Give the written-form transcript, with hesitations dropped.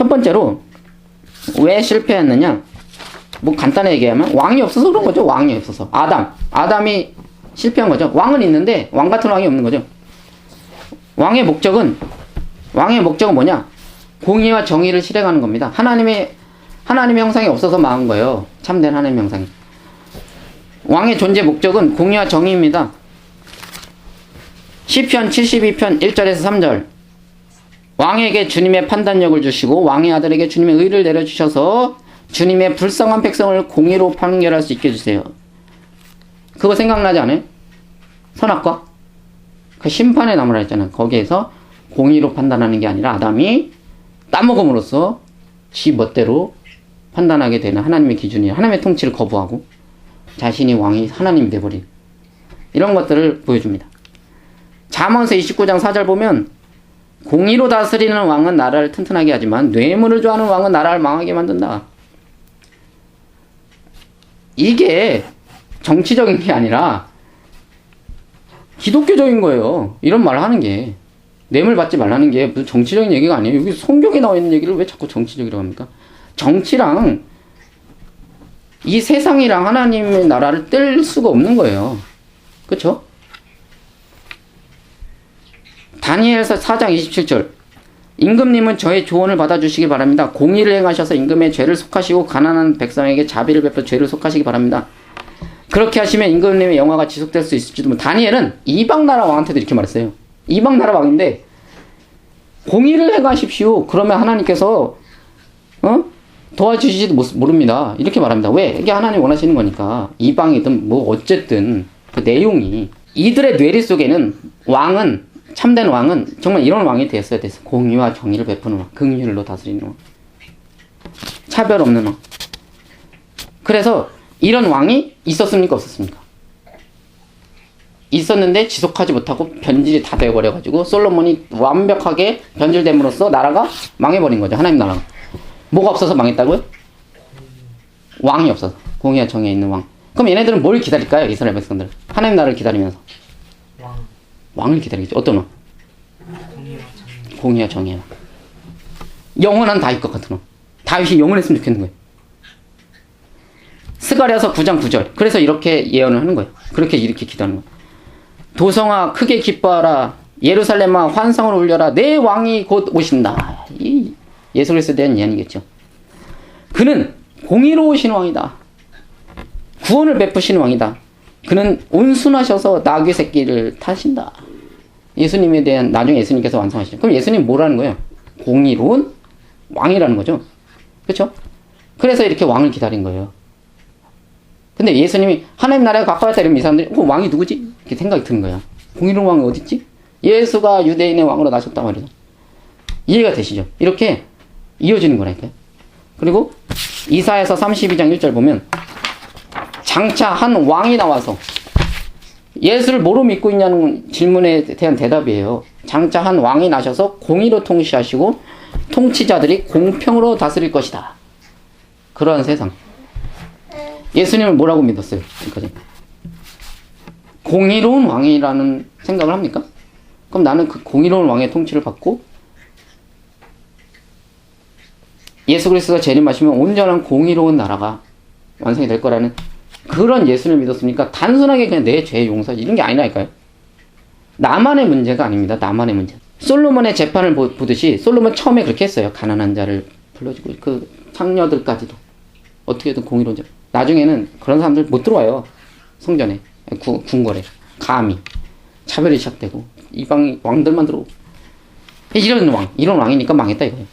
첫 번째로 왜 실패했느냐? 뭐 간단하게 얘기하면 왕이 없어서 그런 거죠. 왕이 없어서. 아담이 실패한 거죠. 왕은 있는데 왕 같은 왕이 없는 거죠. 왕의 목적은 뭐냐? 공의와 정의를 실행하는 겁니다. 하나님의 형상이 없어서 망한 거예요. 참된 하나님의 형상이. 왕의 존재 목적은 공의와 정의입니다. 시편 72편 1절에서 3절. 왕에게 주님의 판단력을 주시고 왕의 아들에게 주님의 의를 내려주셔서 주님의 불쌍한 백성을 공의로 판결할 수 있게 해주세요. 그거 생각나지 않아요? 선악과? 그 심판의 나무라 했잖아요. 거기에서 공의로 판단하는 게 아니라 아담이 따먹음으로써 지 멋대로 판단하게 되는 하나님의 기준이 하나님의 통치를 거부하고 자신이 왕이 하나님이 돼버린 이런 것들을 보여줍니다. 잠언서 29장 4절 보면 공의로 다스리는 왕은 나라를 튼튼하게 하지만 뇌물을 좋아하는 왕은 나라를 망하게 만든다. 이게 정치적인 게 아니라 기독교적인 거예요. 이런 말을 하는 게. 뇌물 받지 말라는 게 무슨 정치적인 얘기가 아니에요. 여기 성경에 나와 있는 얘기를 왜 자꾸 정치적이라고 합니까? 정치랑 이 세상이랑 하나님의 나라를 뗄 수가 없는 거예요. 그렇죠? 다니엘서 4장 27절. 임금님은 저의 조언을 받아주시기 바랍니다. 공의를 행하셔서 임금의 죄를 속하시고 가난한 백성에게 자비를 베풀어 죄를 속하시기 바랍니다. 그렇게 하시면 임금님의 영화가 지속될 수 있을지도 모릅니다. 다니엘은 이방 나라 왕한테도 이렇게 말했어요. 이방 나라 왕인데 공의를 행하십시오. 그러면 하나님께서 도와주실지도 모릅니다. 이렇게 말합니다. 왜? 이게 하나님 원하시는 거니까. 이방이든 뭐 어쨌든 그 내용이 이들의 뇌리 속에는 참된 왕은 정말 이런 왕이 되었어야 됐어. 공의와 정의를 베푸는 왕, 긍휼로 다스리는 왕, 차별 없는 왕. 그래서 이런 왕이 있었습니까? 없었습니까? 있었는데 지속하지 못하고 변질이 다 되어버려가지고 솔로몬이 완벽하게 변질됨으로써 나라가 망해버린 거죠. 하나님 나라가. 뭐가 없어서 망했다고요? 왕이 없어서. 공의와 정의에 있는 왕. 그럼 얘네들은 뭘 기다릴까요? 이스라엘 백성들. 하나님 나라를 기다리면서. 왕을 기다리겠죠. 어떤 왕? 공의와 정의와. 영원한 다윗 것 같은 왕. 다윗이 영원했으면 좋겠는 거예요. 스가랴서 9장 9절. 그래서 이렇게 예언을 하는 거예요. 이렇게 기도하는 거예요. 도성아 크게 기뻐하라. 예루살렘아 환상을 울려라. 내 왕이 곧 오신다. 이 예수 그리스도에 대한 예언이겠죠. 그는 공의로우신 왕이다. 구원을 베푸시는 왕이다. 그는 온순하셔서 나귀 새끼를 타신다. 예수님에 대한 나중에 예수님께서 완성하시죠. 그럼 예수님 뭐라는 거예요? 공의로운 왕이라는 거죠. 그렇죠? 그래서 이렇게 왕을 기다린 거예요. 근데 예수님이 하나님 나라에 가까웠다 이러면 이 사람들이 왕이 누구지? 이렇게 생각이 드는 거야. 공의로운 왕이 어딨지? 예수가 유대인의 왕으로 나셨다 말이죠. 이해가 되시죠? 이렇게 이어지는 거라니까요. 그리고 이사야서 32장 1절 보면 장차 한 왕이 나와서 예수를 뭐로 믿고 있냐는 질문에 대한 대답이에요. 장차 한 왕이 나셔서 공의로 통치하시고 통치자들이 공평으로 다스릴 것이다. 그러한 세상. 예수님을 뭐라고 믿었어요? 지금까지. 공의로운 왕이라는 생각을 합니까? 그럼 나는 그 공의로운 왕의 통치를 받고 예수 그리스도가 재림하시면 온전한 공의로운 나라가 완성이 될 거라는 그런 예수를 믿었으니까 단순하게 그냥 내 죄 용서지 이런 게 아니라니까요. 나만의 문제가 아닙니다. 나만의 문제. 솔로몬의 재판을 보듯이 솔로몬 처음에 그렇게 했어요. 가난한 자를 불러주고 그 창녀들까지도 어떻게든 공의로운 자. 나중에는 그런 사람들 못 들어와요. 성전에 궁궐에 감히 차별이 시작되고 이방 왕들만 들어오고 이런 왕이니까 망했다 이거예요.